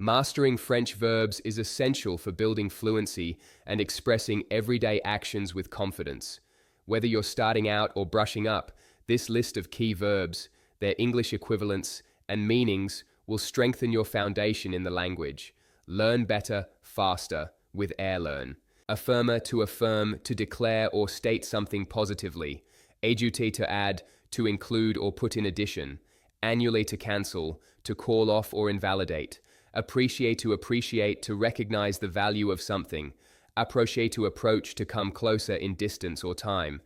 Mastering French verbs is essential for building fluency and expressing everyday actions with confidence. Whether you're starting out or brushing up, this list of key verbs, their English equivalents, and meanings will strengthen your foundation in the language. Learn better, faster with Airlearn. Affirmer, to affirm, to declare or state something positively. Ajouter, to add, to include or put in addition. Annuler, to cancel, to call off or invalidate. Appreciate, to recognize the value of something. Approcher, to approach, to come closer in distance or time.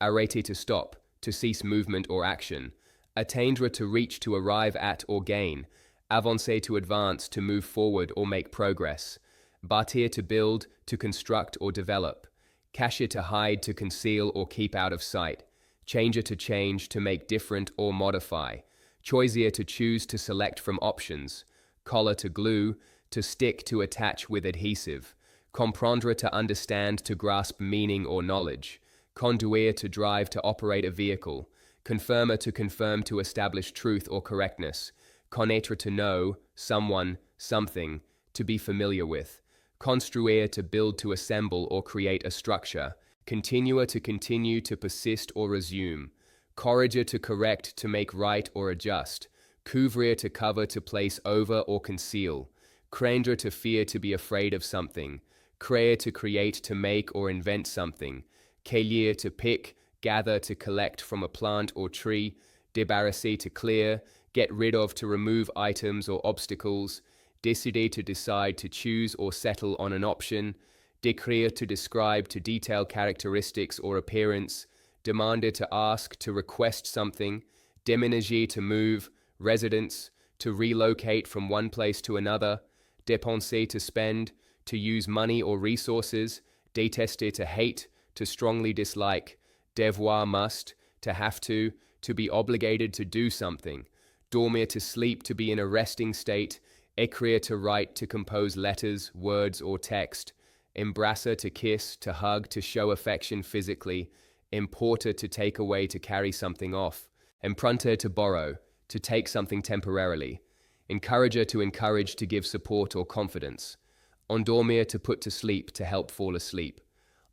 Arrêter, to stop, to cease movement or action. Atteindre, to reach, to arrive at or gain. Avancer, to advance, to move forward or make progress. Bâtir, to build, to construct or develop. Cacher, to hide, to conceal or keep out of sight. Changer, to change, to make different or modify. Choisir, to choose, to select from options. Coller, to glue, to stick, to attach with adhesive. Comprendre, to understand, to grasp meaning or knowledge. Conduire, to drive, to operate a vehicle. Confirmer, to confirm, to establish truth or correctness. Connaître, to know, someone, something, to be familiar with. Construire, to build, to assemble or create a structure. Continuer, to continue, to persist or resume. Corriger, to correct, to make right or adjust. Couvrir, to cover, to place over or conceal. Craindre, to fear, to be afraid of something. Créer, to create, to make or invent something. Cueillir, to pick, gather, to collect from a plant or tree. Débarrasser, to clear, get rid of, to remove items or obstacles. Décider, to decide, to choose or settle on an option. Décrire, to describe, to detail characteristics or appearance. Demander, to ask, to request something. Déménager, to move. Residence, to relocate from one place to another. Dépenser, to spend, to use money or resources. Détester, to hate, to strongly dislike. Devoir, must, to have to be obligated to do something. Dormir, to sleep, to be in a resting state. Écrire, to write, to compose letters, words, or text. Embrasser, to kiss, to hug, to show affection physically. Importer, to take away, to carry something off. Emprunter, to borrow, to take something temporarily. Encourager, to encourage, to give support or confidence. Endormir, to put to sleep, to help fall asleep.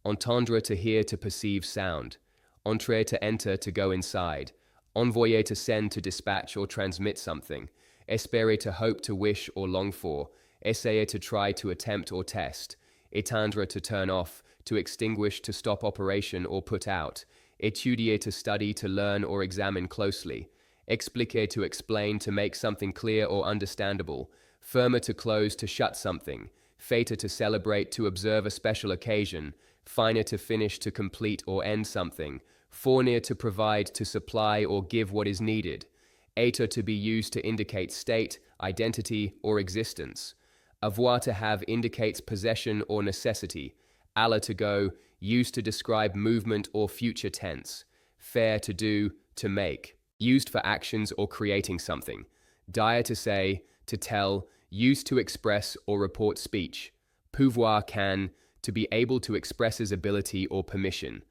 Entendre, to hear, to perceive sound. Entrer, to enter, to go inside. Envoyer, to send, to dispatch or transmit something. Espérer, to hope, to wish or long for. Essayer, to try, to attempt or test. Éteindre, to turn off, to extinguish, to stop operation or put out. Étudier, to study, to learn or examine closely. Expliquer, to explain, to make something clear or understandable. Fermer, to close, to shut something. Fêter, to celebrate, to observe a special occasion. Finir, to finish, to complete or end something. Fournir, to provide, to supply or give what is needed. Être, to be used to indicate state, identity, or existence. Avoir, to have, indicates possession or necessity. Aller, to go, used to describe movement or future tense. Faire, to do, to make, used for actions or creating something. Dire, to say, to tell, used to express or report speech. Pouvoir, can, to be able to express his ability or permission.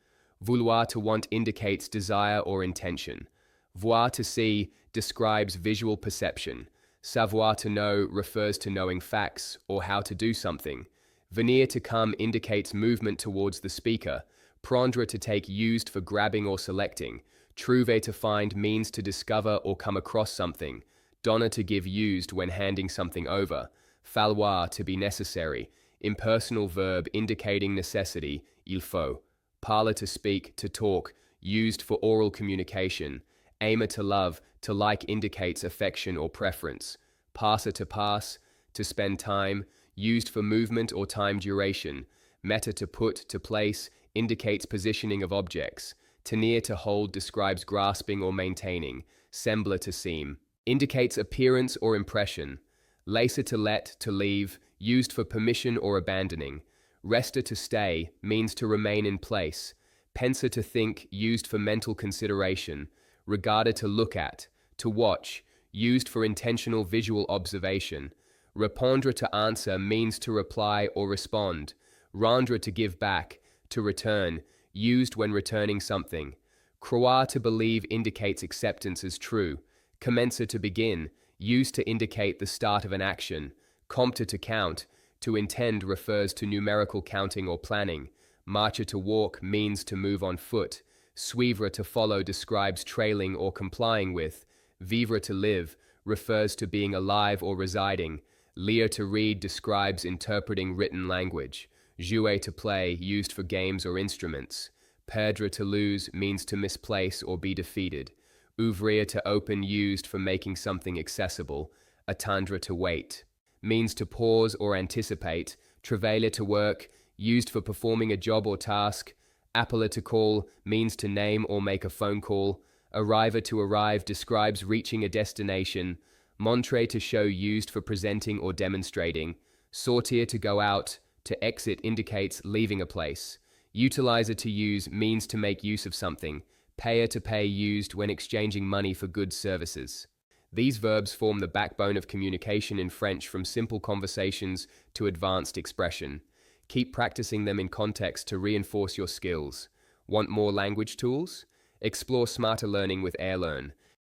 Vouloir, to want, indicates desire or intention. Voir, to see, describes visual perception. Savoir, to know, refers to knowing facts or how to do something. Venir, to come, indicates movement towards the speaker. Prendre, to take, used for grabbing or selecting. Trouver, to find, means to discover or come across something. Donner, to give, used when handing something over. Falloir, to be necessary. Impersonal verb indicating necessity, il faut. Parler, to speak, to talk, used for oral communication. Aimer, to love, to like indicates affection or preference. Passer, to pass, to spend time, used for movement or time duration. Meta, to put, to place, indicates positioning of objects. Tenir, to hold, describes grasping or maintaining. Sembler, to seem, indicates appearance or impression. Laisser, to let, to leave, used for permission or abandoning. Rester, to stay, means to remain in place. Penser, to think, used for mental consideration. Regarder, to look at, to watch, used for intentional visual observation. Répondre, to answer, means to reply or respond. Rendre, to give back, to return, used when returning something. Croire, to believe, indicates acceptance as true. Commencer, to begin, used to indicate the start of an action. Compter to count, to intend refers to numerical counting or planning. Marcher to walk means to move on foot. Suivre to follow describes trailing or complying with. Vivre to live refers to being alive or residing. Lire to read describes interpreting written language. Jouer to play, used for games or instruments. Perdre to lose means to misplace or be defeated. Ouvrir to open, used for making something accessible. Attendre to wait means to pause or anticipate. Travailler to work, used for performing a job or task. Appeler to call means to name or make a phone call. Arriver to arrive describes reaching a destination. Montrer to show, used for presenting or demonstrating. Sortir to go out, to exit indicates leaving a place. Utilizer to use means to make use of something. Payer to pay, used when exchanging money for goods, services. These verbs form the backbone of communication in French, from simple conversations to advanced expression. Keep practicing them in context to reinforce your skills. Want more language tools? Explore smarter learning with Airlearn.